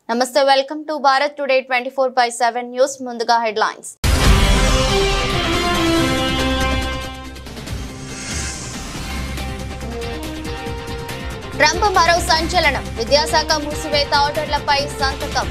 నమస్తే welcome to Bharat today 24/7 news ముందుగా headlines Trump మరో సంచలనం విద్యాశాఖ మూసివేత ఆర్డర్లపై సంతకం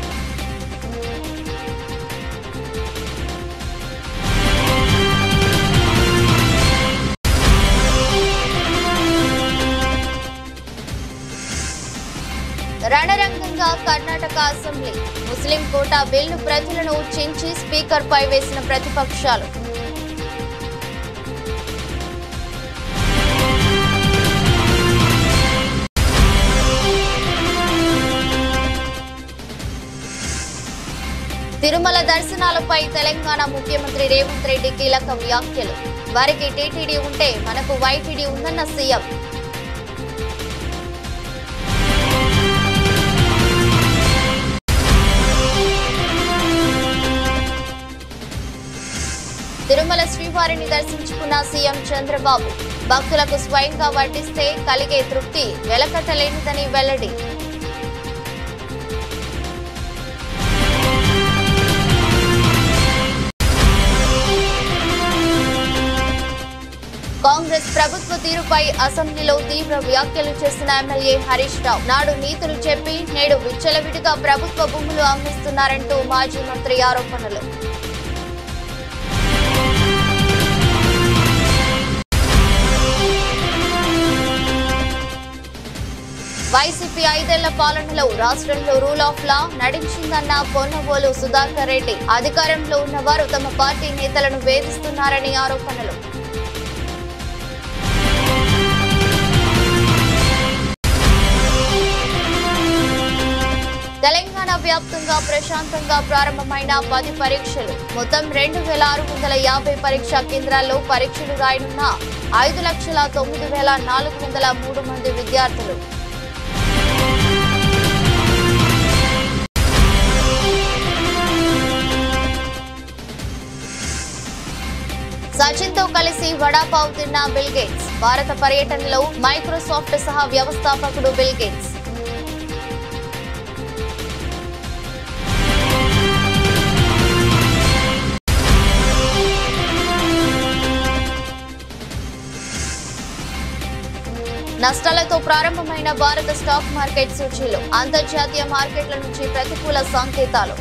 రణరంగంగా కర్ణాటక అసెంబ్లీ ముస్లిం కోటా బిల్లు ప్రజలను చించి స్పీకర్ పై వేసిన ప్రతిపక్షాలు తిరుమల దర్శనాలపై తెలంగాణ ముఖ్యమంత్రి రేవంత్ రెడ్డి కీలక వ్యాఖ్యలు వారికి టీటీడీ ఉంటే మనకు వైటీడీ ఉందన్న సీఎం తిరుమల శ్రీవారిని దర్శించుకున్న సీఎం చంద్రబాబు భక్తులకు స్వయంగా వడ్డిస్తే కలిగే తృప్తి వెలకట్టలేనిదని వెల్లడి కాంగ్రెస్ ప్రభుత్వ తీరుపై అసెంబ్లీలో తీవ్ర వ్యాఖ్యలు చేసిన ఎమ్మెల్యే హరీష్ రావు నాడు నీతులు చెప్పి నేడు విచ్చలవిడిగా ప్రభుత్వ భూములు అమ్మిస్తున్నారంటూ మాజీ మంత్రి ఆరోపణలు వైసీపీ 5 ఏళ్ల పాలనలో రాష్ట్రంలో రూల్ ఆఫ్ లా నడిచిందన్న పొన్నవోలు సుధాకర్ రెడ్డి అధికారంలో ఉన్నవారు తమ పార్టీ నేతలను వేధిస్తున్నారని ఆరోపణలు తెలంగాణ వ్యాప్తంగా ప్రశాంతంగా ప్రారంభమైన 10 పరీక్షలు మొత్తం 2650 పరీక్షా కేంద్రాల్లో పరీక్షలు రాయనున్న 5,09,403 మంది విద్యార్థులు సచిన్ తో కలిసి వడాపావ్ తిన్న బిల్ గేట్స్ భారత పర్యటనలో మైక్రోసాఫ్ట్ సహా వ్యవస్థాపకుడు బిల్ గేట్స్ నష్టాలతో ప్రారంభమైన భారత స్టాక్ మార్కెట్ సూచీలు అంతర్జాతీయ మార్కెట్ల నుంచి ప్రతికూల సంకేతాలు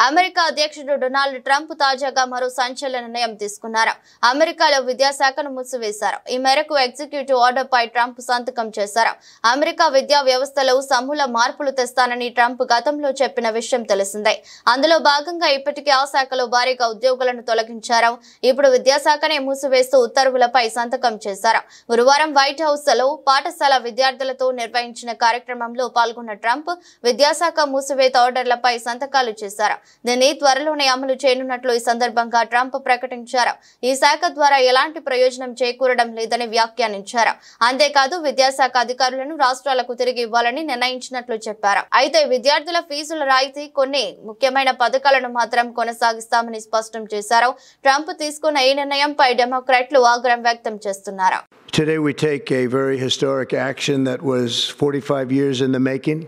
అమెరికా అధ్యక్షుడు డొనాల్డ్ ట్రంప్ తాజాగా మరో సంచలన నిర్ణయం తీసుకున్నారు. అమెరికాలో విద్యాశాఖను మూసివేశారు. ఈ మేరకు ఎగ్జిక్యూటివ్ ఆర్డర్ పై ట్రంప్ సంతకం చేశారు. అమెరికా విద్యా వ్యవస్థలో సమూల మార్పులు తెస్తానని ట్రంప్ గతంలో చెప్పిన విషయం తెలిసిందే. అందులో భాగంగా ఇప్పటికే ఆ శాఖలో భారీగా ఉద్యోగులను తొలగించారు. ఇప్పుడు విద్యాశాఖనే మూసివేస్తూ ఉత్తర్వులపై సంతకం చేశారు. గురువారం వైట్ హౌస్ లో పాఠశాల విద్యార్థులతో నిర్వహించిన కార్యక్రమంలో పాల్గొన్న ట్రంప్ విద్యాశాఖ మూసివేత ఆర్డర్లపై సంతకాలు చేశారు. దీన్ని త్వరలోనే అమలు చేయనున్నట్లు ఈ సందర్భంగా ట్రంప్ ప్రకటించారు. ఈ శాఖ ద్వారా ఎలాంటి ప్రయోజనం చేకూరడం లేదని వ్యాఖ్యానించారు. అంతేకాదు విద్యాశాఖ అధికారులను రాష్ట్రాలకు తిరిగి ఇవ్వాలని నిర్ణయించినట్లు చెప్పారు. అయితే విద్యార్థుల ఫీజుల రాయితీ కొన్ని ముఖ్యమైన పథకాలను మాత్రం కొనసాగిస్తామని స్పష్టం చేశారు. ట్రంప్ తీసుకున్న ఈ నిర్ణయంపై డెమోక్రాట్లు ఆగ్రహం వ్యక్తం చేస్తున్నారు. Today we take a very historic action that was 45 years in the making.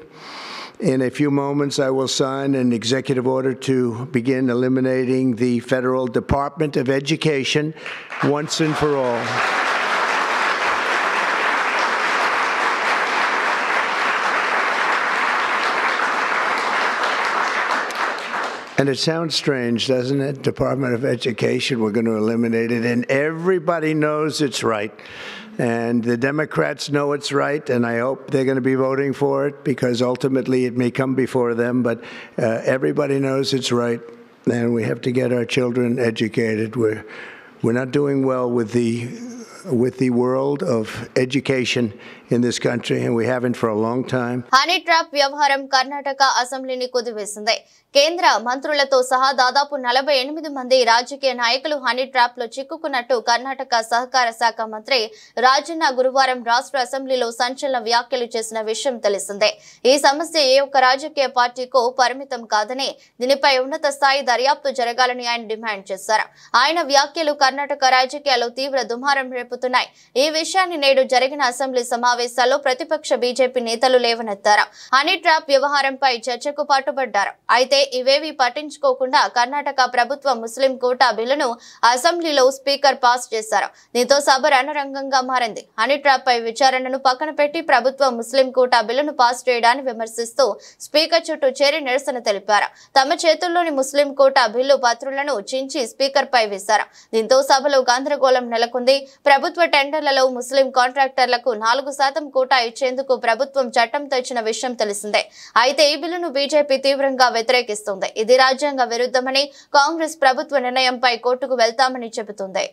In a few moments, I will sign an executive order to begin eliminating the Federal Department of Education once and for all. And it sounds strange, doesn't it? Department of Education, we're going to eliminate it. And everybody knows it's right. And the Democrats know it's right, and I hope they're going to be voting for it because ultimately it may come before them, but everybody knows it's right, and we have to get our children educated. We're not doing well with the world of education in this country, and we haven't for a long time. Honey trap వ్యవహారం కర్ణాటక అసెంబ్లీని కుదివేసింది. కేంద్ర మంత్రులతో సహా దాదాపు 48 మంది రాజకీయ నాయకులు honey trap లో చిక్కుకున్నట్టు కర్ణాటక సహకార శాఖ మంత్రి రాజన్న గురువారం రాష్ట్ర అసెంబ్లీలో సంచలన వ్యాఖ్యలు చేసిన విషయం తెలిసిందే. ఈ సమస్య ఏ ఒక్క రాజకీయ పార్టీకో పరిమితం కాదని దీనిపై ఉన్నత స్థాయి దర్యాప్తు జరగాలని ఆయన డిమాండ్ చేశారు. ఆయన వ్యాఖ్యలు కర్ణాటక రాజకీయాల్లో తీవ్ర దుమారం రేపు తెలుపుతున్నాయి. ఈ విషయాన్ని నేడు జరిగిన అసెంబ్లీ సమావేశాల్లో ప్రతిపక్ష బీజేపీ నేతలు లేవనెత్తారు. హనీ ట్రాప్ వ్యవహారంపై చర్చకు పట్టుబడ్డారు. అయితే ఇవేవీ పట్టించుకోకుండా కర్ణాటక ప్రభుత్వ ముస్లిం కోటా బిల్లును అసెంబ్లీలో స్పీకర్ పాస్ చేశారు. దీంతో సభ రణరంగంగా మారింది. హనీ ట్రాప్ పై విచారణను పక్కన పెట్టి ప్రభుత్వ ముస్లిం కోటా బిల్లును పాస్ చేయడాన్ని విమర్శిస్తూ స్పీకర్ చుట్టూ చేరి నిరసన తెలిపారు. తమ చేతుల్లోని ముస్లిం కోటా బిల్లు పత్రులను చించి స్పీకర్ పై వేశారు. దీంతో సభలో గందరగోళం నెలకొంది. ప్రభుత్వ టెండర్లలో ముస్లిం కాంట్రాక్టర్లకు 4% కోటా ఇచ్చేందుకు ప్రభుత్వం చట్టం తెచ్చిన విషయం తెలిసిందే. అయితే ఈ బిల్లును బీజేపీ తీవ్రంగా వ్యతిరేకిస్తుంది. ఇది రాజ్యాంగ విరుద్ధమని, కాంగ్రెస్ ప్రభుత్వ నిర్ణయంపై కోర్టుకు వెళ్తామని చెబుతుంది.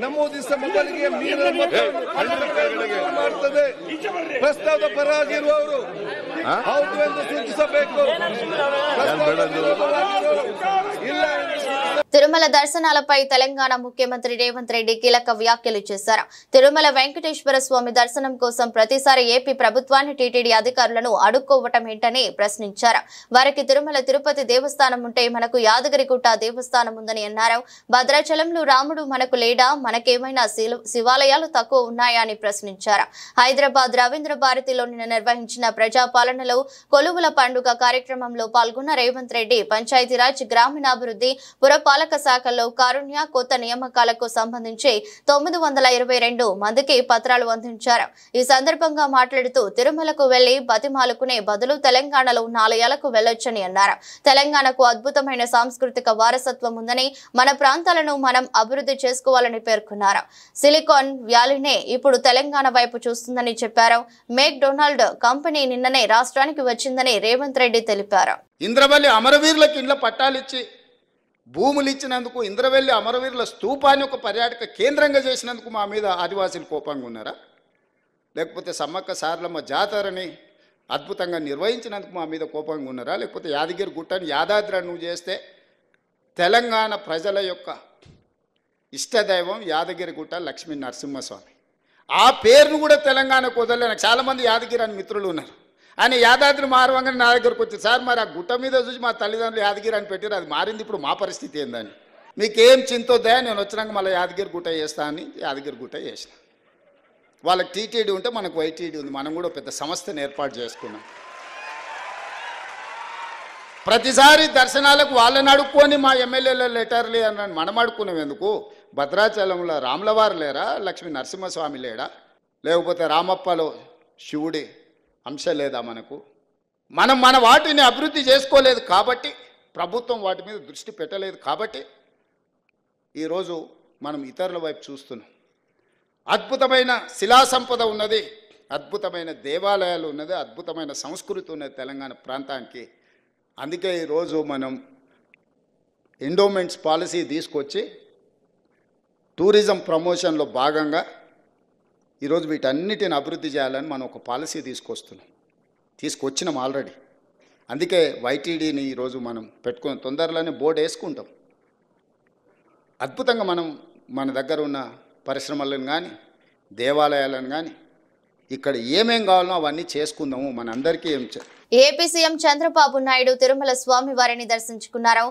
ನಮೂದಿಸಿದ ಮೊದಲಿಗೆ ಪ್ರಸ್ತಾವದ ಪರವಾಗಿರುವವರು ಹೌದು ಎಂದು ಸೂಚಿಸಬೇಕು. ಇಲ್ಲ తిరుమల దర్శనాలపై తెలంగాణ ముఖ్యమంత్రి రేవంత్ రెడ్డి కీలక వ్యాఖ్యలు చేశారు. తిరుమల వెంకటేశ్వర స్వామి దర్శనం కోసం ప్రతిసారి ఏపీ ప్రభుత్వాన్ని టీటీడీ అధికారులను అడుక్కోవటం ఏంటని ప్రశ్నించారు. వారికి తిరుమల తిరుపతి దేవస్థానం ఉంటే మనకు యాదగిరిగుట్ట దేవస్థానం ఉందని అన్నారు. భద్రాచలంలో రాముడు మనకు లేడా, మనకేమైనా శివాలయాలు తక్కువ ఉన్నాయా అని ప్రశ్నించారు. హైదరాబాద్ రవీంద్ర భారతిలో నిన్న నిర్వహించిన ప్రజాపాలనలో కొలువుల పండుగ కార్యక్రమంలో పాల్గొన్న రేవంత్ రెడ్డి పంచాయతీరాజ్, గ్రామీణాభివృద్ధి, పురపాలక శాఖల్లో కారుణ్య కొత్త నియామకాలకు సంబంధించి 922 మందికి పత్రాలు అందించారు. ఈ సందర్భంగా మాట్లాడుతూ తిరుమలకు వెళ్లి బతిమాలుకునే బదులు తెలంగాణలో ఉన్న ఆలయాలకు వెళ్లొచ్చని అన్నారు. తెలంగాణకు అద్భుతమైన సాంస్కృతిక వారసత్వం ఉందని, మన ప్రాంతాలను మనం అభివృద్ధి చేసుకోవాలని పేర్కొన్నారు. సిలికాన్ వ్యాలీనే ఇప్పుడు తెలంగాణ వైపు చూస్తుందని చెప్పారు. మెక్డొనాల్డ్ కంపెనీ నిన్ననే రాష్ట్రానికి వచ్చిందని రేవంత్ రెడ్డి తెలిపారు. ఇంద్రవల్లి అమరవీరులకు ఇండ్ల పట్టాలిచ్చి భూములు ఇచ్చినందుకు, ఇంద్రవెల్లి అమరవీరుల స్తూపాన్ని ఒక పర్యాటక కేంద్రంగా చేసినందుకు మా మీద ఆదివాసీలు కోపంగా ఉన్నారా? లేకపోతే సమ్మక్క సారలమ్మ జాతరని అద్భుతంగా నిర్వహించినందుకు మా మీద కోపంగా ఉన్నారా? లేకపోతే యాదగిరి గుట్టని యాదాద్రి నువ్వు చేస్తే తెలంగాణ ప్రజల యొక్క ఇష్టదైవం యాదగిరి గుట్ట లక్ష్మీ నరసింహస్వామి, ఆ పేరును కూడా తెలంగాణకు వదలలే. నాకు చాలామంది యాదగిరి అని మిత్రులు ఉన్నారు. ఆయన యాదాద్రి మారవంగానే నా దగ్గరకు వచ్చి, సార్ మరి ఆ గుట్ట మీద చూసి మా తల్లిదండ్రులు యాదగిరి అని పెట్టారు, అది మారింది, ఇప్పుడు మా పరిస్థితి ఏందని, మీకేం చింతొద్దా, నేను వచ్చినాక మళ్ళీ యాదగిరి గుట్ట చేస్తా అని యాదగిరి గుట్ట చేసిన. వాళ్ళకి టీటీడీ ఉంటే మనకు వైటీడీ ఉంది, మనం కూడా పెద్ద సంస్థను ఏర్పాటు చేసుకున్నాం. ప్రతిసారి దర్శనాలకు వాళ్ళని అడుక్కొని మా ఎమ్మెల్యేల లెటర్లే అని మనం అడుక్కున్నాం ఎందుకు? భద్రాచలంలో రాములవారు లేరా, లక్ష్మీ నరసింహస్వామి లేడా, లేకపోతే రామప్పలో శివుడి అంశ లేదా మనకు? మనం మన వాటిని అభివృద్ధి చేసుకోలేదు కాబట్టి, ప్రభుత్వం వాటి మీద దృష్టి పెట్టలేదు కాబట్టి ఈరోజు మనం ఇతరుల వైపు చూస్తున్నాం. అద్భుతమైన శిలా సంపద ఉన్నది, అద్భుతమైన దేవాలయాలు ఉన్నది, అద్భుతమైన సంస్కృతి ఉన్నది తెలంగాణ ప్రాంతానికి. అందుకే ఈరోజు మనం ఎండోమెంట్స్ పాలసీ తీసుకొచ్చి టూరిజం ప్రమోషన్లో భాగంగా ఈరోజు వీటన్నిటిని అభివృద్ధి చేయాలని మనం ఒక పాలసీ తీసుకొచ్చినాం ఆల్రెడీ. అందుకే వైటీడీని ఈరోజు మనం పెట్టుకుని తొందరలోనే బోర్డు వేసుకుంటాం. అద్భుతంగా మనం మన దగ్గర ఉన్న పరిశ్రమలను కానీ దేవాలయాలను కానీ ఇక్కడ ఏమేం కావాలో అవన్నీ చేసుకుందాము. మనందరికీ ఏపీ సీఎం చంద్రబాబు నాయుడు తిరుమల స్వామి వారిని దర్శించుకున్నారు.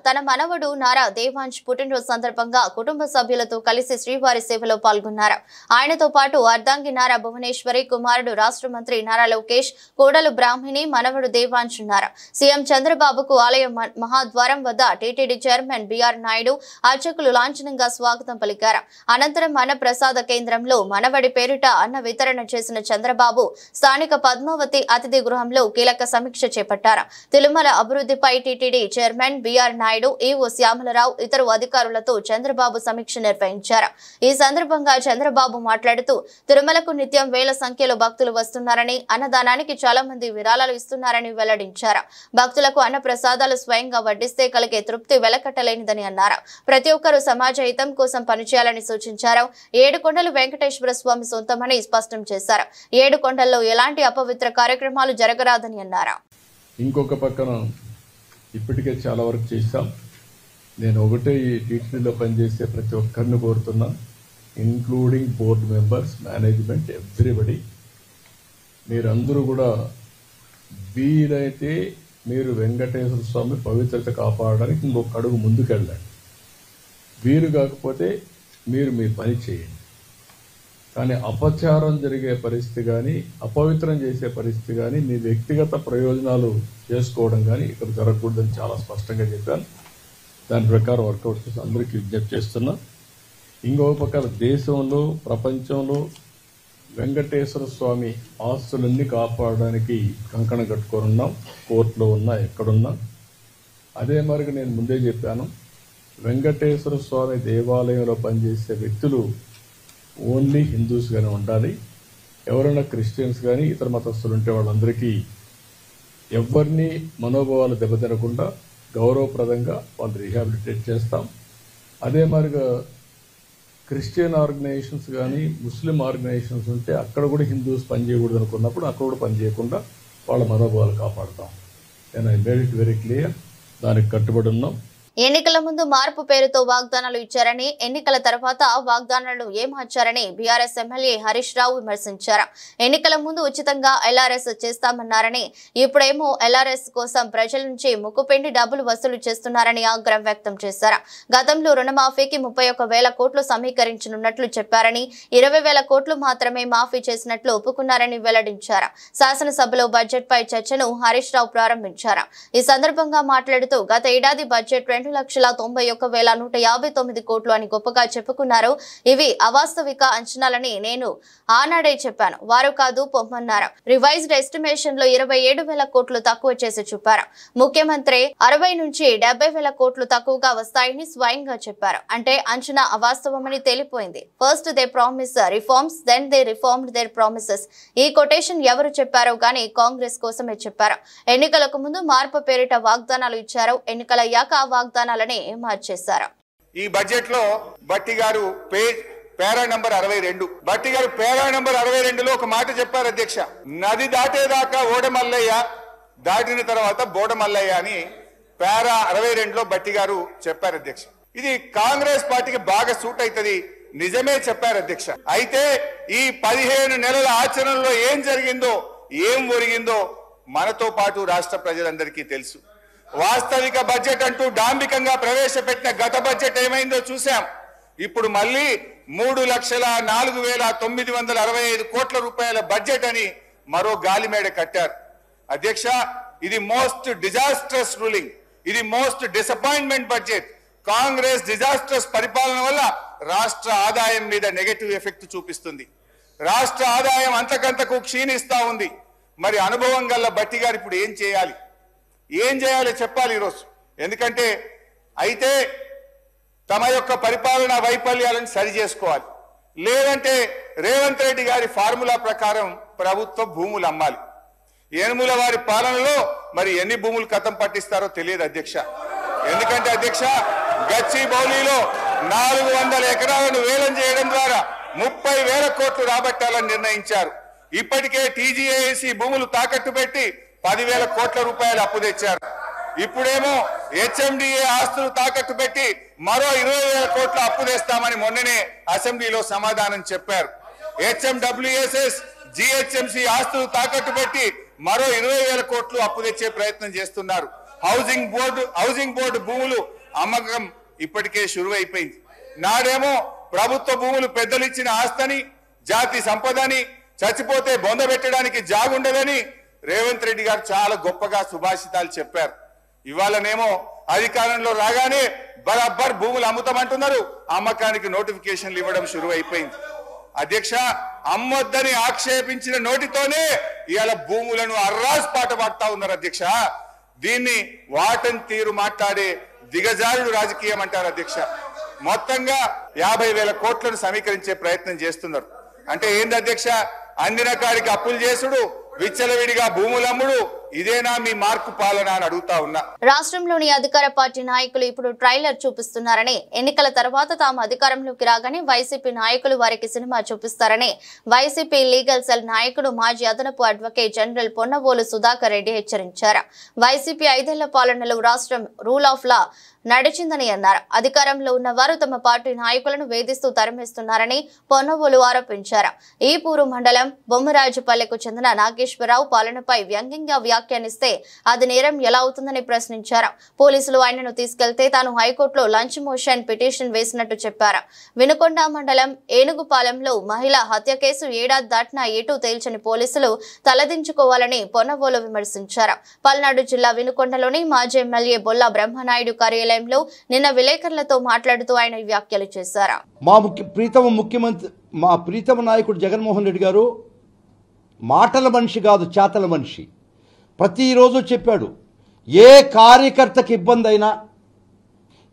తన మనవడు నారా దేవాంశ్ పుట్టినరోజు సందర్భంగా కుటుంబ సభ్యులతో కలిసి శ్రీవారి సేవలో పాల్గొన్నారు. ఆయనతో పాటు అర్ధాంగి నారా భువనేశ్వరి, కుమారుడు రాష్ట్ర మంత్రి నారా లోకేష్, కోడలు బ్రాహ్మిణి, మనవడు దేవాంశ్ ఉన్నారు. సీఎం చంద్రబాబుకు ఆలయ మహాద్వారం వద్ద టీటీడీ చైర్మన్ బిఆర్ నాయుడు అర్చకులు లాంఛనంగా స్వాగతం పలికారు. అనంతరం అన్న ప్రసాద కేంద్రంలో మనవడి పేరిట అన్న వితరణ చేసిన చంద్రబాబు స్థానిక పద్మావతి అతిథి గృహంలో కీలక సమీక్ష చేపట్టారు. తిరుమల అభివృద్ధిపై TTD chairman BR Naidu, EO Shyamala Rao, ఇతర అధికారులతో చంద్రబాబు సమీక్ష నిర్వహించారు. ఈ సందర్భంగా చంద్రబాబు మాట్లాడుతూ తిరుమలకు నిత్యం వేల సంఖ్యలో భక్తులు వస్తున్నారని, అన్నదానానికి చాలా మంది విరాళాలు ఇస్తున్నారని వెల్లడించారు. భక్తులకు అన్న ప్రసాదాలు స్వయంగా వడ్డిస్తే కలిగే తృప్తి వెలకట్టలేనిదని అన్నారు. ప్రతి ఒక్కరూ సమాజ హితం కోసం పనిచేయాలని సూచించారు. ఏడుకొండలు వెంకటేశ్వర స్వామి సొంతమని స్పష్టం చేశారు. ఏడుకొండల్లో ఎలాంటి అపవిత్ర కార్యక్రమాలు జరగరాదని అన్నారు. ఇంకొక పక్కన ఇప్పటికే చాలా వరకు చేశాం. నేను ఒకటే ఈ టీటీడీలో పనిచేసే ప్రతి ఒక్కరిని కోరుతున్నా, including board members, management, everybody, మీరందరూ కూడా వీలైతే మీరు వెంకటేశ్వర స్వామి పవిత్రత కాపాడడానికి ఇంకొక అడుగు ముందుకెళ్ళండి. వీలు కాకపోతే మీరు మీ పని చేయండి. కానీ అపచారం జరిగే పరిస్థితి కానీ, అపవిత్రం చేసే పరిస్థితి కానీ, మీ వ్యక్తిగత ప్రయోజనాలు చేసుకోవడం కానీ ఇక్కడ జరగకూడదని చాలా స్పష్టంగా చెప్పాను. దాని ప్రకారం వర్కౌట్ చేసి అందరికీ విజ్ఞప్తి చేస్తున్నా. ఇంకొక పక్కన దేశంలో, ప్రపంచంలో వెంకటేశ్వర స్వామి ఆస్తులన్నీ కాపాడడానికి కంకణం కట్టుకోనున్నాం. కోర్టులో ఉన్నా, ఎక్కడున్నా. అదే మరికి నేను ముందే చెప్పాను, వెంకటేశ్వర స్వామి దేవాలయంలో పనిచేసే వ్యక్తులు ఓన్లీ హిందూస్గానే ఉండాలి. ఎవరైనా క్రిస్టియన్స్ కానీ ఇతర మతస్థులు ఉంటే వాళ్ళందరికీ ఎవరిని మనోభావాలు దెబ్బతినకుండా గౌరవప్రదంగా వాళ్ళు రీహాబిలిటేట్ చేస్తాం. అదే మరిగా క్రిస్టియన్ ఆర్గనైజేషన్స్ కానీ, ముస్లిం ఆర్గనైజేషన్స్ ఉంటే అక్కడ కూడా హిందూస్ పనిచేయకూడదు అనుకున్నప్పుడు అక్కడ కూడా పనిచేయకుండా వాళ్ళ మనోభావాలు కాపాడుతాం. నేను I made it very clear. దానికి కట్టుబడి ఉన్నాం. ఎన్నికల ముందు మార్పు పేరుతో వాగ్దానాలు ఇచ్చారని, ఎన్నికల తర్వాత వాగ్దానాలు ఏమార్చారని బీఆర్ఎస్ ఎమ్మెల్యే హరీష్ రావు విమర్శించారు. ఎన్నికల ముందు ఉచితంగా ఎల్ఆర్ఎస్ చేస్తామన్నారని, ఇప్పుడేమో ఎల్ఆర్ఎస్ కోసం ప్రజల నుంచి ముక్కుపిండి డబ్బులు వసూలు చేస్తున్నారని ఆగ్రహం వ్యక్తం చేశారు. గతంలో రుణమాఫీకి 31,000 కోట్లు సమీకరించనున్నట్లు చెప్పారని, 20,000 కోట్లు మాత్రమే మాఫీ చేసినట్లు ఒప్పుకున్నారని వెల్లడించారు. శాసనసభలో బడ్జెట్ పై చర్చను హరీష్ రావు ప్రారంభించారు. ఈ సందర్భంగా మాట్లాడుతూ గత ఏడాది బడ్జెట్ 2,91,159 కోట్లు అని గొప్పగా చెప్పుకున్నారు. ఇవి అవాస్తవిక అంచనాలని నేను ఆనాడే చెప్పాను. వారు కాదు పొమ్మన్నారు. రివైజ్డ్ ఎస్టిమేషన్ లో 27,000 కోట్లు తక్కువ చేసి చూపారు. ముఖ్యమంత్రి 60 నుంచి 70,000 కోట్లు తక్కువగా వస్తాయని స్వయంగా చెప్పారు. అంటే అంచనా అవాస్తవమని తేలిపోయింది. First they promise reforms, then they reformed their promises. ఈ కొటేషన్ ఎవరు చెప్పారో గానీ కాంగ్రెస్ కోసమే చెప్పారు. ఎన్నికలకు ముందు మార్పు పేరిట వాగ్దానాలు ఇచ్చారు. ఎన్నికలయ్యాక వాగ్దానాలని మార్చేశారు. ఈ బడ్జెట్ లో బట్టి గారు పేరా నంబర్ 62, బట్టి గారు పేరా నంబర్ 62లో ఒక మాట చెప్పారు అధ్యక్ష, నది దాటేదాకా ఓడమల్లయ్య, దాటిన తర్వాత బోడమల్లయ్య అని పేరా 62లో బట్టి గారు చెప్పారు అధ్యక్ష. ఇది కాంగ్రెస్ పార్టీకి బాగా సూట్ అవుతుంది. నిజమే చెప్పారు అధ్యక్ష. అయితే ఈ 15 నెలల ఆచరణలో ఏం జరిగిందో, ఏం ఒరిగిందో మనతో పాటు రాష్ట్ర ప్రజలందరికీ తెలుసు. వాస్తవిక బడ్జెట్ అంటూ డాంబికంగా ప్రవేశపెట్టిన గత బడ్జెట్ ఏమైందో చూశాం. ఇప్పుడు మళ్ళీ 3,04,965 కోట్ల రూపాయల బడ్జెట్ అని మరో గాలిమేడ కట్టారు అధ్యక్ష. ఇది మోస్ట్ డిజాస్ట్రస్ రూలింగ్, ఇది most disappointment budget. Congress disastrous పరిపాలన వల్ల రాష్ట్ర ఆదాయం మీద నెగటివ్ ఎఫెక్ట్ చూపిస్తుంది. రాష్ట్ర ఆదాయం అంతకంతకు క్షీణిస్తా ఉంది. మరి అనుభవం గల్ల బట్టి గారు ఇప్పుడు ఏం చేయాలి చెప్పాలి ఈరోజు. ఎందుకంటే అయితే తమ యొక్క పరిపాలన వైఫల్యాలను సరి చేసుకోవాలి. లేదంటే రేవంత్ రెడ్డి గారి ఫార్ములా ప్రకారం ప్రభుత్వ భూములు అమ్మాలి. ఏనుముల వారి పాలనలో మరి ఎన్ని భూములు కథం పట్టిస్తారో తెలియదు అధ్యక్ష. ఎందుకంటే అధ్యక్ష, గచ్చిబౌలిలో 400 ఎకరాలను వేలం చేయడం ద్వారా 30,000 కోట్లు రాబట్టాలని నిర్ణయించారు. ఇప్పటికే టీజీఏసీ భూములు తాకట్టు పెట్టి 10,000 కోట్ల రూపాయలు అప్పు తెచ్చారు. ఇప్పుడేమో హెచ్ఎండిఏ ఆస్తులు తాకట్టు పెట్టి మరో 20,000 కోట్ల అప్పు తెస్తామని మొన్ననే అసెంబ్లీలో సమాధానం చెప్పారు. హెచ్ఎండబ్ల్యూఎస్ఎస్, జిహెచ్ఎంసీ ఆస్తులు తాకట్టు పెట్టి మరో 20,000 కోట్లు అప్పు తెచ్చే ప్రయత్నం చేస్తున్నారు. హౌసింగ్ బోర్డు భూములు అమ్మకం ఇప్పటికే షురువైపోయింది. నాడేమో ప్రభుత్వ భూములు పెద్దలు ఇచ్చిన ఆస్తని, జాతి సంపదని, చచ్చిపోతే బొంద పెట్టడానికి జాగుండదని రేవంత్ రెడ్డి గారు చాలా గొప్పగా సుభాషితాలు చెప్పారు. ఇవాళనేమో అధికారంలో రాగానే బరాబర్ భూములు అమ్ముతామంటున్నారు. అమ్మకానికి నోటిఫికేషన్లు ఇవ్వడం షురువైపోయింది. అధ్యక్ష, అమ్మొద్దని ఆక్షేపించిన నోటితోనే ఇవాళ భూములను అర్రాస్ పాట పాడుతా ఉన్నారు. అధ్యక్ష, దీన్ని వాటన్ తీరు మాట్లాడే దిగజారుడు రాజకీయం అంటారు. అధ్యక్ష, మొత్తంగా 50,000 కోట్లను సమీకరించే ప్రయత్నం చేస్తున్నారు. అంటే ఏంది అధ్యక్ష? అందిన కాడికి అప్పులు చేసుడు, విచ్చలవిడిగా భూములమ్ముడు, ఇదేనా మీ మార్కు పాలన అని అడుగుతా ఉన్నా. రాష్ట్రంలోని అధికార పార్టీ నాయకులు ఇప్పుడు ట్రైలర్ చూపిస్తున్నారని, ఎన్నికల తర్వాత తాము అధికారంలోకి రాగానే వైసీపీ నాయకులు వారికి సినిమా చూపిస్తారని వైసీపీ లీగల్ సెల్ నాయకుడు మాజీ అదనపు అడ్వకేట్ జనరల్ పొన్నవోలు సుధాకర్ రెడ్డి హెచ్చరించారు. వైసీపీ 5 ఏళ్ల పాలనలో రాష్ట్రం రూల్ ఆఫ్ లా నడిచిందని అన్నారు. అధికారంలో ఉన్న వారు తమ పార్టీ నాయకులను వేధిస్తూ తరిమేస్తున్నారని పొన్నవోలు ఆరోపించారు. ఈపూరు మండలం బొమ్మరాజుపల్లెకు చెందిన నాగేశ్వరరావు పాలనపై వ్యంగ్యంగా వ్యాఖ్యానిస్తే అది నేరం ఎలా అవుతుందని ప్రశ్నించారు. పోలీసులు ఆయనను తీసుకెళ్తే తాను హైకోర్టులో లంచ్ మోషన్ పిటిషన్ వేసినట్టు చెప్పారు. వినుకొండ మండలం ఏనుగుపాలెంలో మహిళ హత్య కేసు ఏడాది దాటినా ఏటూ తేల్చని పోలీసులు తలదించుకోవాలని పొన్నవోలు విమర్శించారు. పల్నాడు జిల్లా వినుకొండలోని మాజీ ఎమ్మెల్యే బొల్లా బ్రహ్మనాయుడు కార్యాలయంలో నిన్న విలేకరులతో మాట్లాడుతూ ఆయన వ్యాఖ్యలు చేశారు. మా ప్రీతమ నాయకుడు జగన్మోహన్ రెడ్డి గారు మాటల మనిషి కాదు, చేతల మనిషి. ప్రతిరోజు చెప్పాడు, ఏ కార్యకర్తకి ఇబ్బంది అయినా,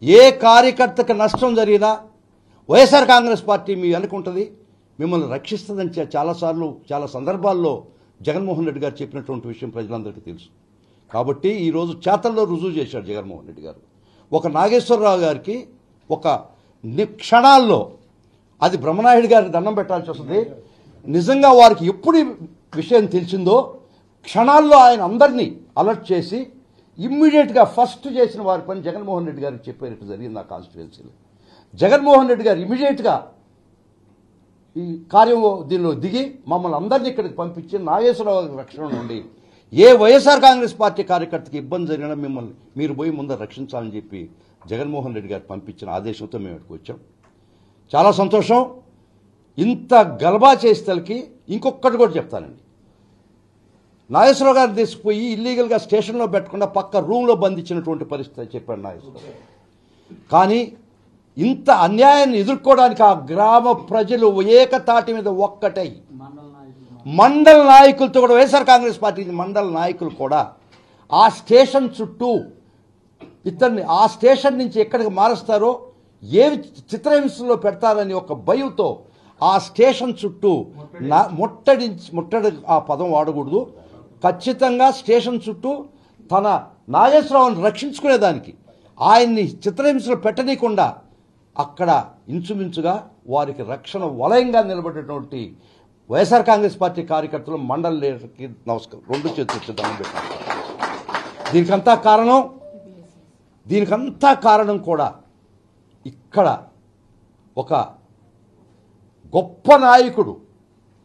ఏ కార్యకర్తకి నష్టం జరిగినా వైఎస్ఆర్ కాంగ్రెస్ పార్టీ మీ అనుకుంటుంది, మిమ్మల్ని రక్షిస్తుందని చాలాసార్లు చాలా సందర్భాల్లో జగన్మోహన్ రెడ్డి గారు చెప్పినటువంటి విషయం ప్రజలందరికీ తెలుసు. కాబట్టి ఈరోజు చేతల్లో రుజువు చేశాడు జగన్మోహన్ రెడ్డి గారు. ఒక నాగేశ్వరరావు గారికి ఒక క్షణాల్లో, అది బ్రహ్మనాయుడు గారికి దండం పెట్టాల్సి వస్తుంది. నిజంగా వారికి ఎప్పుడు విషయం తెలిసిందో క్షణాల్లో ఆయన అందరినీ అలర్ట్ చేసి ఇమ్మీడియట్గా ఫస్ట్ చేసిన వారి పని జగన్మోహన్ రెడ్డి గారికి చెప్పేటట్టు జరిగింది ఆ కాన్స్టిట్యుయెన్సీలో. జగన్మోహన్ రెడ్డి గారు ఇమ్మీడియట్గా ఈ కార్యం దీనిలో దిగి మమ్మల్ని అందరినీ ఇక్కడికి పంపించి నాగేశ్వరరావు రక్షణ నుండి ఏ వైఎస్ఆర్ కాంగ్రెస్ పార్టీ కార్యకర్తకి ఇబ్బంది జరిగినా మిమ్మల్ని మీరు పోయి ముందర రక్షించాలని చెప్పి జగన్మోహన్ రెడ్డి గారు పంపించిన ఆదేశంతో మేము ఇక్కడికి వచ్చాం. చాలా సంతోషం. ఇంత గలబా చేసేతలకి ఇంకొకటి కూడా చెప్తానండి. నాగేశ్వరరావు గారిని తీసుకుపోయి ఇల్లీగల్గా స్టేషన్లో పెట్టకుండా పక్క రూమ్లో బంధించినటువంటి పరిస్థితి చెప్పాడు నాగేశ్వరరావు. కానీ ఇంత అన్యాయాన్ని ఎదుర్కోవడానికి ఆ గ్రామ ప్రజలు ఏకతాటి మీద ఒక్కటై మండల నాయకులతో కూడా, వైఎస్ఆర్ కాంగ్రెస్ పార్టీ మండల నాయకులు కూడా ఆ స్టేషన్ చుట్టూ ఇతన్ని ఆ స్టేషన్ నుంచి ఎక్కడికి మారుస్తారో, ఏ చిత్రహింసలో పెడతారని ఒక భయంతో ఆ స్టేషన్ చుట్టూ ముట్టడి ఆ పదం వాడకూడదు, ఖచ్చితంగా స్టేషన్ చుట్టూ తన నాగేశ్వరరావుని రక్షించుకునేదానికి ఆయన్ని చిత్రహింసలు పెట్టనీయకుండా అక్కడ ఇంచుమించుగా వారికి రక్షణ వలయంగా నిలబడేటువంటి వైఎస్ఆర్ కాంగ్రెస్ పార్టీ కార్యకర్తలు మండల లీడర్కి నమస్కారం, 2 చేతులు దండం పెట్టారు. దీనికంతా కారణం కూడా ఇక్కడ ఒక గొప్ప నాయకుడు,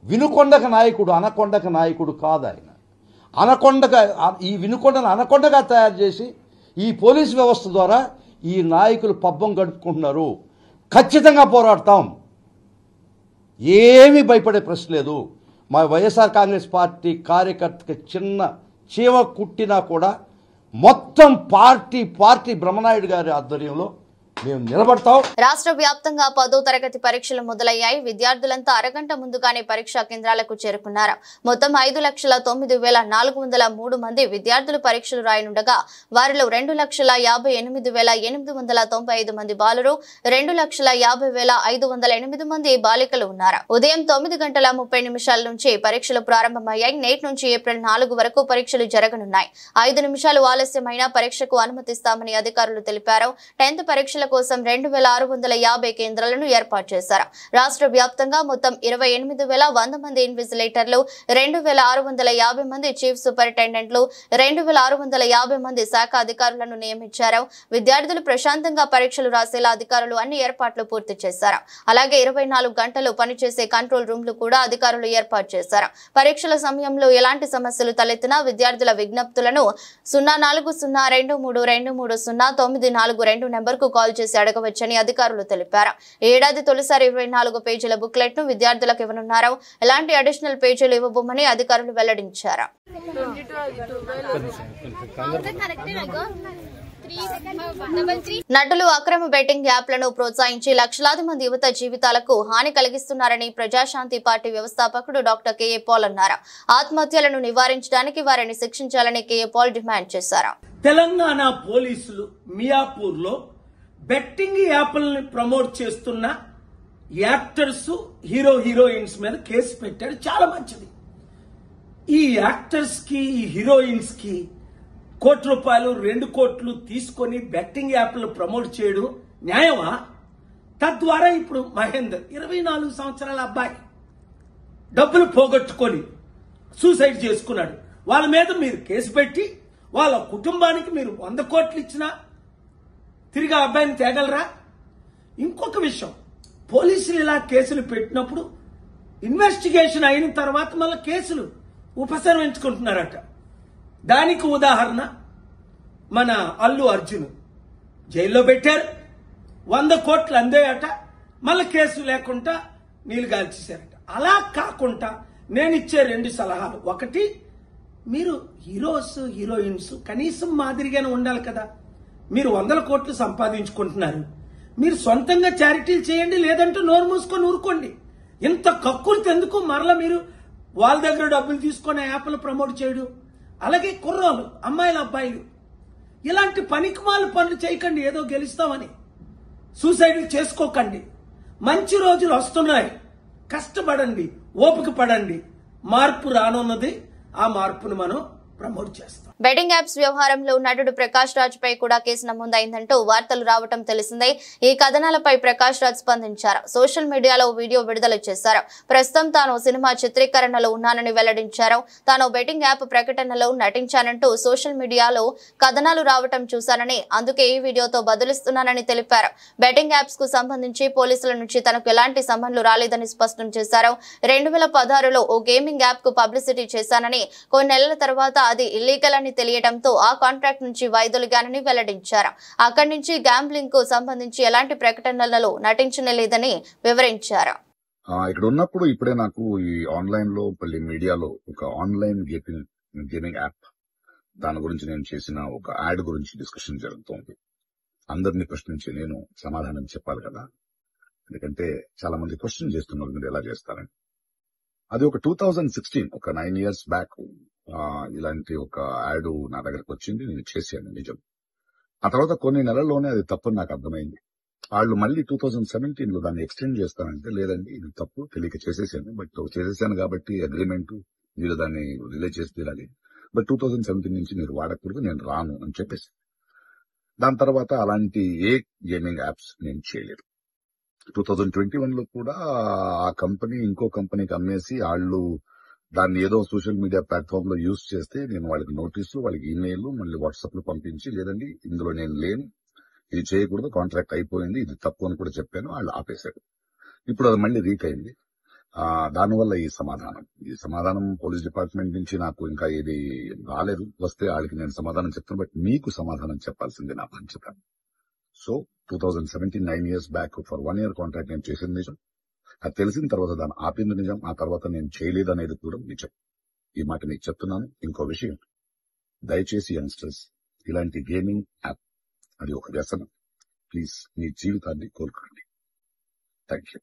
వినుకొండక నాయకుడు, అనకొండక నాయకుడు కాదు ఆయన. ఈ వినుకొండను అనకొండగా తయారు చేసి ఈ పోలీసు వ్యవస్థ ద్వారా ఈ నాయకులు పబ్బం గడుపుకుంటున్నారు. ఖచ్చితంగా పోరాడతాం, ఏమీ భయపడే ప్రశ్న లేదు. మా వైఎస్ఆర్ కాంగ్రెస్ పార్టీ కార్యకర్తకి చిన్న చీమ కుట్టినా కూడా మొత్తం పార్టీ బ్రహ్మనాయుడు గారి ఆధ్వర్యంలో మేము నిలబడతాం. రాష్ట్ర వ్యాప్తంగా 10వ తరగతి పరీక్షలు మొదలయ్యాయి. విద్యార్థులంతా అరగంట ముందుగానే పరీక్షా కేంద్రాలకు చేరుకున్నారు. మొత్తం 5,09,403 మంది విద్యార్థులు పరీక్షలు రాయనుండగా వారిలో 2,58,895 మంది బాలురు, 2,50,508 మంది బాలికలు ఉన్నారు. ఉదయం 9:30 నుంచి పరీక్షలు ప్రారంభమయ్యాయి. నేటి నుంచి ఏప్రిల్ 4 వరకు పరీక్షలు జరగనున్నాయి. 5 నిమిషాలు ఆలస్యమైన పరీక్షకు అనుమతిస్తామని అధికారులు తెలిపారు. 10th పరీక్షలకు కోసం 2650 కేంద్రాలను ఏర్పాటు చేశారు. రాష్ట్ర వ్యాప్తంగా మొత్తం 28,100 మంది ఇన్విజిలేటర్లు, 2650 మంది చీఫ్ సూపరింటెండెంట్లు, 2650 మంది శాఖ అధికారులను నియమించారు. విద్యార్థులు ప్రశాంతంగా పరీక్షలు రాసేలా అధికారులు అన్ని ఏర్పాట్లు పూర్తి చేశారు. అలాగే 24 గంటలు పనిచేసే కంట్రోల్ రూమ్లు కూడా అధికారులు ఏర్పాటు చేశారు. పరీక్షల సమయంలో ఎలాంటి సమస్యలు తలెత్తినా విద్యార్థుల విజ్ఞప్తులను 0402323094 నెంబర్కు కాల్ చేసి అడగవచ్చని అధికారులు తెలిపారు. ఏడాది తొలిసారి 24 పేజీల బుక్లెట్ ను విద్యార్థులకు ఇవ్వనున్నారు. ఎలాంటి అడిషనల్ పేజీలు ఇవ్వబోమని అధికారులు వెల్లడించారు. నటులు అక్రమ బెట్టింగ్ యాప్లను ప్రోత్సహించి లక్షలాది మంది యువత జీవితాలకు హాని కలిగిస్తున్నారని ప్రజాశాంతి పార్టీ వ్యవస్థాపకుడు డాక్టర్ కెఏ పాల్ అన్నారు. ఆత్మహత్యలను నివారించడానికి వారిని శిక్షించాలని కెఏ పాల్ డిమాండ్ చేశారు. తెలంగాణ పోలీసులు మియాపూర్ లో బెట్టింగ్ యాప్లను ప్రమోట్ చేస్తున్న యాక్టర్స్, హీరోయిన్స్ మీద కేసు పెట్టారు. చాలా మంచిది. ఈ యాక్టర్స్ కి, ఈ హీరోయిన్స్ కి ₹1 కోటి, 2 కోట్లు తీసుకొని బెట్టింగ్ యాప్లు ప్రమోట్ చేయడం న్యాయమా? తద్వారా ఇప్పుడు మహేందర్ 24 సంవత్సరాల అబ్బాయి డబ్బులు పోగొట్టుకొని సూసైడ్ చేసుకున్నాడు. వాళ్ళ మీద మీరు కేసు పెట్టి వాళ్ళ కుటుంబానికి మీరు 100 కోట్లు ఇచ్చినా తిరిగి ఆ అబ్బాయిని తేగలరా? ఇంకొక విషయం, పోలీసులు ఇలా కేసులు పెట్టినప్పుడు ఇన్వెస్టిగేషన్ అయిన తర్వాత మళ్ళీ కేసులు ఉపసంహరించుకుంటున్నారట. దానికి ఉదాహరణ మన అల్లు అర్జున్ జైల్లో పెట్టారు. 100 కోట్లు అందేయట, మళ్ళీ కేసు లేకుండా నీళ్లు గాల్చేశారట. అలా కాకుండా నేను ఇచ్చే 2 సలహాలు. ఒకటి, మీరు హీరోస్, హీరోయిన్స్ కనీసం మాదిరిగానే ఉండాలి కదా. మీరు 100 కోట్లు సంపాదించుకుంటున్నారు, మీరు సొంతంగా చారిటీలు చేయండి, లేదంటే నోరు మూసుకొని ఊరుకోండి. ఇంత కక్కులు ఎందుకు మరలా మీరు వాళ్ళ దగ్గర డబ్బులు తీసుకొని యాప్లు ప్రమోట్ చేయడం? అలాగే కుర్రోలు, అమ్మాయిలు, అబ్బాయిలు ఇలాంటి పనికిమాల పనులు చేయకండి. ఏదో గెలుస్తామని సూసైడ్ చేసుకోకండి. మంచి రోజులు వస్తున్నాయి, కష్టపడండి, ఓపిక పడండి. మార్పు రానున్నది. ఆ మార్పును మనం ప్రమోట్ చేస్తాం. బెట్టింగ్ యాప్స్ వ్యవహారంలో నటుడు ప్రకాష్ రాజ్ పై కూడా కేసు నమోదైందంటూ వార్తలు రావటం తెలిసిందే. ఈ కథనాలపై ప్రకాష్ రాజ్ స్పందించారు. సోషల్ మీడియాలో వీడియో విడుదల చేశారు. ప్రస్తుతం తాను సినిమా చిత్రీకరణలో ఉన్నానని వెల్లడించారు. తాను బెట్టింగ్ యాప్ ప్రకటనలో నటించానంటూ సోషల్ మీడియాలో కథనాలు రావటం చూశానని, అందుకే ఈ వీడియోతో బదులిస్తున్నానని తెలిపారు. బెట్టింగ్ యాప్స్ కు సంబంధించి పోలీసుల నుంచి తనకు ఎలాంటి సమన్లు రాలేదని స్పష్టం చేశారు. 2016లో ఓ గేమింగ్ యాప్ కు పబ్లిసిటీ చేశానని, కొన్ని నెలల తర్వాత అది ఇల్లీగల్ అని తెలియడంతో ఆ కాంట్రాక్ట్ నుంచి వైదొలిగానని వెల్లడించారు. అక్కడి నుంచి గ్యాంబ్లింగ్ కు సంబంధించి ఎలాంటి ప్రకటనలలో నటించలేదని వివరించారు. ఇక్కడ ఉన్నప్పుడు ఇప్పుడే నాకు ఈ ఆన్లైన్ లో మీడియాలో ఒక ఆన్లైన్ గేమింగ్ యాప్, దాని గురించి నేను చేసిన ఒక యాడ్ గురించి డిస్కషన్ జరుగుతోంది. అందరినీ ప్రశ్నించి నేను సమాధానం చెప్పాలి కదా, ఎందుకంటే చాలా మంది క్వశ్చన్ చేస్తున్నారు మీరు ఎలా చేస్తారని. అది ఒక 2016, ఒక 9 years బ్యాక్ ఇలాంటి ఒక యాడ్ నా దగ్గరకు వచ్చింది. నేను చేశాను, నిజం. ఆ తర్వాత కొన్ని నెలల్లోనే అది తప్పని నాకు అర్థమైంది. వాళ్ళు మళ్ళీ 2017లో దాన్ని ఎక్స్టెండ్ చేస్తానంటే, లేదండి ఇది తప్పు, తెలియక చేసేసాను, బట్ చేసేసాను కాబట్టి అగ్రిమెంట్, మీరు దాన్ని రిలీజ్ చేసి తీరాలి, బట్ 2017 నుంచి మీరు వాడకూడదు, నేను రాను అని చెప్పేసి. దాని తర్వాత అలాంటి ఏ గేమింగ్ యాప్స్ నేను చేయలేదు. 2021లో కూడా ఆ కంపెనీ ఇంకో కంపెనీకి అమ్మేసి వాళ్ళు దాన్ని ఏదో సోషల్ మీడియా ప్లాట్ఫామ్ లో యూజ్ చేస్తే నేను వాళ్ళకి నోటీసులు, వాళ్ళకి ఈమెయిల్, మళ్ళీ వాట్సాప్ పంపించి, లేదండి ఇందులో నేను లేను, ఇది చేయకూడదు, కాంట్రాక్ట్ అయిపోయింది, ఇది తప్పు అని కూడా చెప్పాను. వాళ్ళు ఆపేశారు. ఇప్పుడు అది మళ్ళీ రీక్ అయింది. దానివల్ల ఈ సమాధానం పోలీస్ డిపార్ట్మెంట్ నుంచి నాకు ఇంకా ఏది రాలేదు. వస్తే వాళ్ళకి నేను సమాధానం చెప్తాను, బట్ మీకు సమాధానం చెప్పాల్సింది నా బాధ్యత. So 2017, 9 years back for 1 year contract నేను చేసింది నిజం. అది తెలిసిన తర్వాత దాన్ని ఆపింది నిజం. ఆ తర్వాత నేను చేయలేదు అనేది కూడా నిజం. ఈ మాట మీకు చెప్తున్నాను. ఇంకో విషయం, దయచేసి యంగ్స్టర్స్, ఇలాంటి గేమింగ్ యాప్ అది ఒక వ్యసనం. ప్లీజ్ మీ జీవితాన్ని కోల్పోండి. Thank you.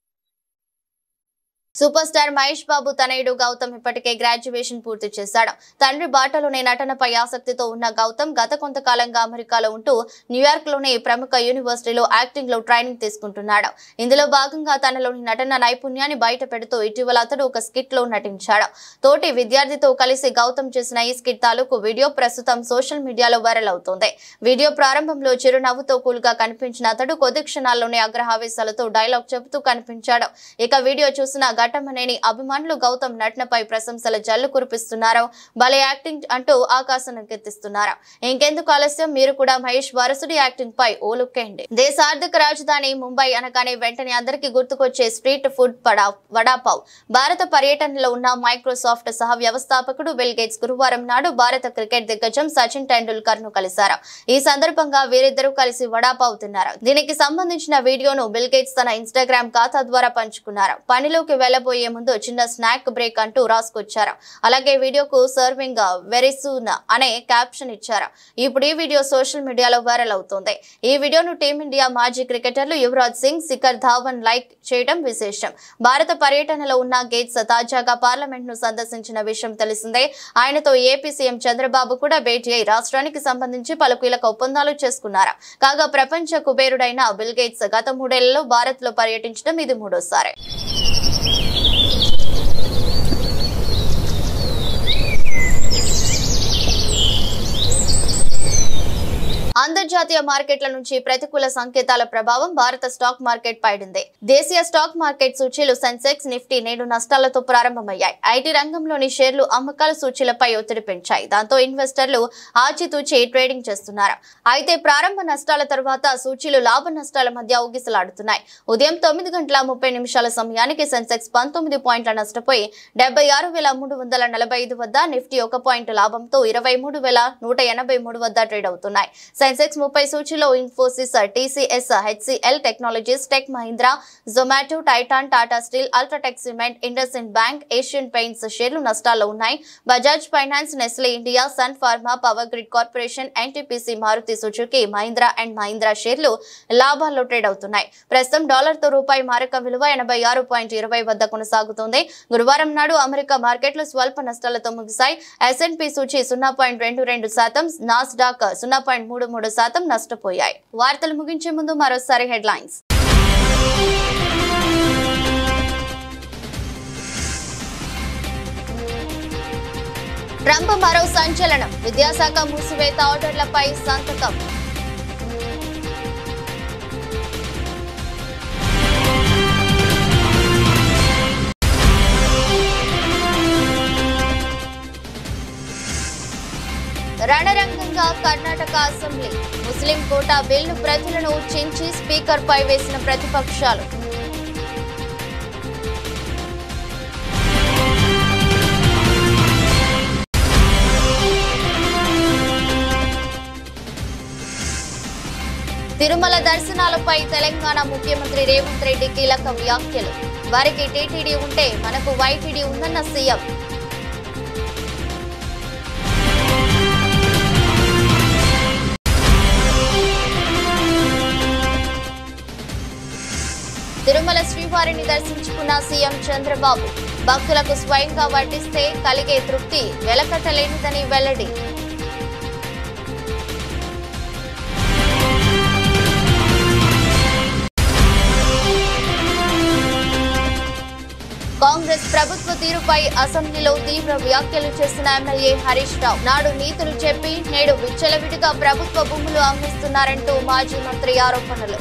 Super star Mahesh Babu తనయుడు గౌతమ్ ఇప్పటికే గ్రాడ్యుయేషన్ పూర్తి చేశాడు. తండ్రి బాటలోనే నటనపై ఆసక్తితో ఉన్న గౌతమ్ గత కొంతకాలంగా అమెరికాలో ఉంటూ న్యూయార్క్ లోని ప్రముఖ యూనివర్సిటీలో యాక్టింగ్ లో ట్రైనింగ్ తీసుకుంటున్నాడు. ఇందులో భాగంగా తనలోని నటన నైపుణ్యాన్ని బయట పెడుతూ ఇటీవల అతడు ఒక స్కిట్ లో నటించాడు. తోటి విద్యార్థితో కలిసి గౌతమ్ చేసిన ఈ స్కిట్ తాలూకు వీడియో ప్రస్తుతం సోషల్ మీడియాలో వైరల్ అవుతోంది. వీడియో ప్రారంభంలో చిరునవ్వుతో కూల్ గా కనిపించిన అతడు కొద్ది క్షణాల్లోనే ఆగ్రహావేశాలతో డైలాగ్ చెబుతూ కనిపించాడు. ఇక వీడియో చూసిన ఘటమనేని అభిమానులు గౌతమ్ నటనపై ప్రశంసల జల్లు కురిపిస్తున్నారు. భలే యాక్టింగ్ అంటూ ఆకాశానికి ఎత్తిస్తున్నారు. ఇంకెందుకు ఆలస్యం, మీరు కూడా మహేష్ వారసుడి యాక్టింగ్ పై ఓ లుక్ వేయండి. దేశ ఆర్థిక రాజధాని ముంబై అనగానే వెంటనే అందరికీ గుర్తుకొచ్చే స్ట్రీట్ ఫుడ్ వడాపావ్. భారత పర్యటనలో ఉన్న మైక్రోసాఫ్ట్ సహ వ్యవస్థాపకుడు బిల్ గేట్స్ గురువారం నాడు భారత క్రికెట్ దిగ్గజం సచిన్ టెండూల్కర్ ను కలిశారు. ఈ సందర్భంగా వీరిద్దరూ కలిసి వడాపావ్ తిన్నారు. దీనికి సంబంధించిన వీడియోను బిల్ గేట్స్ తన ఇన్స్టాగ్రామ్ ఖాతా ద్వారా పంచుకున్నారు. పనిలోకి వెళ్లబోయే ముందు చిన్న స్నాక్ బ్రేక్ అంటూ రాసుకొచ్చారు. అలాగే వీడియోకు సర్వింగ్ వెరీ సూన్ అనే క్యాప్షన్ ఇచ్చారు. ఇప్పుడు ఈ వీడియో సోషల్ మీడియాలో వైరల్ అవుతోంది. ఈ వీడియోను టీమిండియా మాజీ క్రికెటర్లు యువరాజ్ సింగ్, శిఖర్ ధావన్ లైక్ చేయడం విశేషం. భారత పర్యటనలో ఉన్న గేట్స్ తాజాగా పార్లమెంట్ ను సందర్శించిన విషయం తెలిసిందే. ఆయనతో ఏపీ సీఎం చంద్రబాబు కూడా భేటీ అయి రాష్ట్రానికి సంబంధించి పలు కీలక ఒప్పందాలు చేసుకున్నారు. కాగా ప్రపంచ కుబేరుడైన బిల్ గేట్స్ గత 3 ఏళ్లలో భారత్ లో పర్యటించడం ఇది 3వ సారి. అంతర్జాతీయ మార్కెట్ల నుంచి ప్రతికూల సంకేతాల ప్రభావం భారత స్టాక్ మార్కెట్ పైడింది. దేశీయ స్టాక్ మార్కెట్ సూచీలు సెన్సెక్స్, నిఫ్టీ నేడు నష్టాలతో ప్రారంభమయ్యాయి. ఐటీ రంగంలోని షేర్లు అమ్మకాల సూచీలపై ఒత్తిడి పెంచాయి. దాంతో ఇన్వెస్టర్లు ఆచితూచి ట్రేడింగ్ చేస్తున్నారు. అయితే ప్రారంభ నష్టాల తర్వాత సూచీలు లాభ నష్టాల మధ్య ఊగిసలాడుతున్నాయి. ఉదయం 9:30 సమయానికి సెన్సెక్స్ 19 పాయింట్ల నష్టపోయి 76,345 వద్ద, నిఫ్టీ 1 పాయింట్ లాభంతో 23,183 వద్ద ట్రేడ్ అవుతున్నాయి. సెన్సెక్స్ 30 సూచీలో Infosys, TCS, HCL technologies, tech Mahindra, Zomato, Titan, Tata steel, UltraTech cement, IndusInd bank, Asian paints షేర్లు నష్టాల్లో ఉన్నాయి. Bajaj finance, Nestle India, Sun pharma, Power grid corporation, NTPC, Maruti Suzuki, Mahindra and Mahindra షేర్లు లాభాల్లో ట్రేడ్ అవుతున్నాయి. ప్రస్తుతం డాలర్తో రూపాయి మారక విలువ 86.20 వద్ద కొనసాగుతోంది. గురువారం నాడు అమెరికా మార్కెట్లు స్వల్ప నష్టాలతో ముగిశాయి. S&P సూచీ 0.22%, Nasdaq 0.33% నష్టపోయాయి. వార్తలు ముగించే ముందు మరోసారి హెడ్లైన్స్. ట్రంప్ మరో సంచలనం, విద్యాశాఖ మూసివేత ఆర్డర్లపై సంతకం. రణరంగంగా కర్ణాటక అసెంబ్లీ, ముస్లిం కోటా బిల్లు ప్రతులను చించి స్పీకర్ పై వేసిన ప్రతిపక్షాలు. తిరుమల దర్శనాలపై తెలంగాణ ముఖ్యమంత్రి రేవంత్ రెడ్డి కీలక వ్యాఖ్యలు. వారికి టీటీడీ ఉంటే మనకు వైటీడీ ఉందన్న సీఎం. తిరుమల శ్రీవారిని దర్శించుకున్న సీఎం చంద్రబాబు, భక్తులకు స్వయంగా వడ్డిస్తే కలిగే తృప్తి వెలకట్టలేనిదని వెల్లడి. కాంగ్రెస్ ప్రభుత్వ తీరుపై అసెంబ్లీలో తీవ్ర వ్యాఖ్యలు చేసిన ఎమ్మెల్యే హరీష్ రావు, నాడు నీతులు చెప్పి నేడు విచ్చలవిడిగా ప్రభుత్వ భూములు అమ్మిస్తున్నారంటూ మాజీ మంత్రి ఆరోపణలు.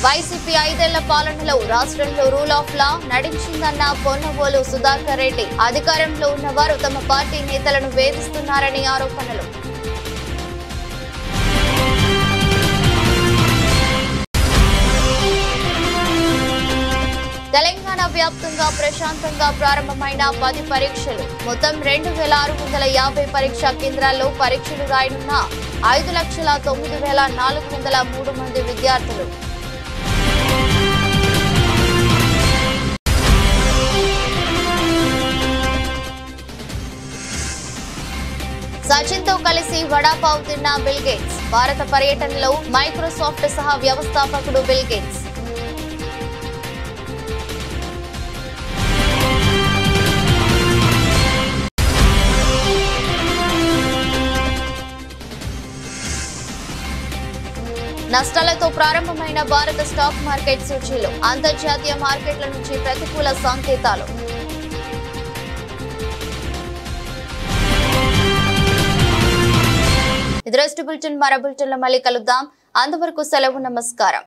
వైసీపీ 5 ఏళ్ల పాలనలో రాష్ట్రంలో రూల్ ఆఫ్ లా నడిచిందన్న పొన్నవోలు సుధాకర్ రెడ్డి, అధికారంలో ఉన్నవారు తమ పార్టీ నేతలను వేధిస్తున్నారని ఆరోపణలు. తెలంగాణ వ్యాప్తంగా ప్రశాంతంగా ప్రారంభమైన 10 పరీక్షలు, మొత్తం 2650 పరీక్షా కేంద్రాల్లో పరీక్షలు రాయనున్న 5,09,403 మంది విద్యార్థులు. సచిన్ తో కలిసి వడాపావ్ తిన్న బిల్ గేట్స్. భారత పర్యటనలో మైక్రోసాఫ్ట్ సహా వ్యవస్థాపకుడు బిల్ గేట్స్. నష్టాలతో ప్రారంభమైన భారత స్టాక్ మార్కెట్ సూచీలు. అంతర్జాతీయ మార్కెట్ల నుంచి ప్రతికూల సంకేతాలు. ఇది రోజు బులెటిన్. మరో బులెటిన్లో మళ్ళీ కలుద్దాం. అంతవరకు సెలవు. నమస్కారం.